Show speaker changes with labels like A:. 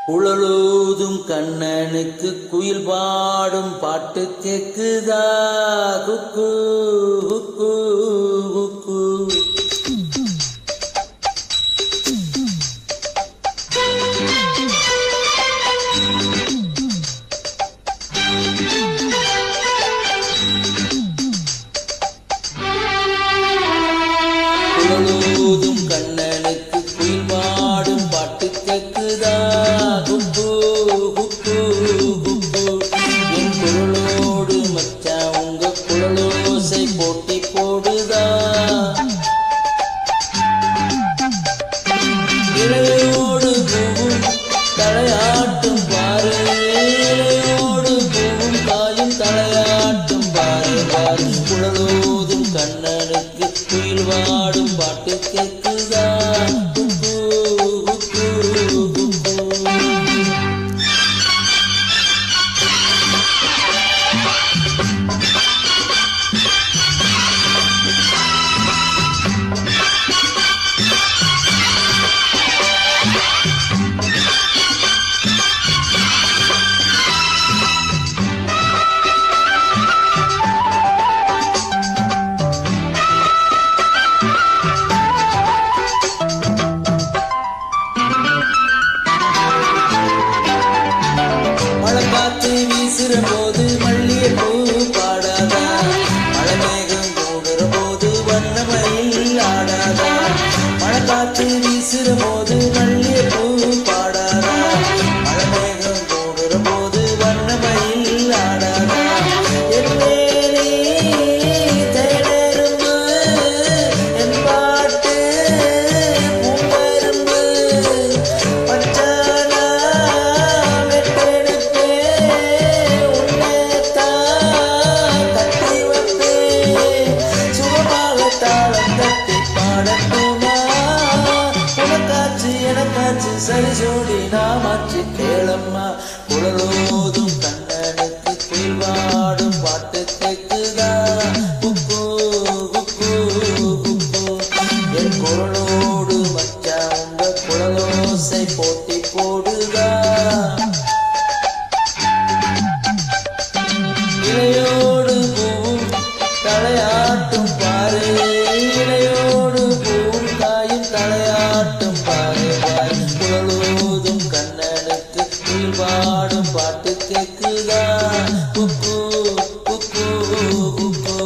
A: குழலூதும் கண்ணனுக்கு குயில் பாடும் பாட்டு கேக்குதா குக்கு குக்கு குக்கு. குழலூதும் கண்ணனுக்கு குயில் பாடும் பாட்டு கேக்குதா குக்கு குக்கு குக்கு. என் குரலோடு மச்சான் உங்க குழலோசை போட்டி போடுதா. இளையோடு பூவும் தலையாட்டும் பாரு, இளையோடு பூவும் காயும் தலையாட்டும் பாரு பாரு. குழலோதும் கண்ணனுக்கு குயில் பாடும் பாட்டு கேக்குதா குக்கு குக்கு குக்கு. மழைக்காத்து வீசுற போது மல்லிகை பூ பாடாதா, மழை மேகம் கூடுற போது வண்ணமயில் ஆடாதா. மழைக்காத்து வீசுற போது மல்லிகை பூ பாடாதா, மழை மேகம் கூடுற போது வண்ணமயில் ஆடாதா. என் மேலே தேனெரும்பு என் பாட்டு பூங்கரும்பு பச்சானா சரி ஜோடி நாமாச்சு கேளம்மா. குழலோதும் கண்ணனுக்கு குயில் பாடும் பாட்டு கேக்குதா குக்கு குக்கு குக்கு. என் குரலோடு மச்சா உங்க குழலோசை போட்டி போடுதா. இளையோடு பூவும் தலையாட்டும் பாரு, இளையோடு பூவும் காயும் தலையாட்டும் பாரு பாரு. குழலோதும் கண்ணனுக்கு குயில் பாடும் பாட்டு கேக்குதா குக்கு குக்கு குக்கு.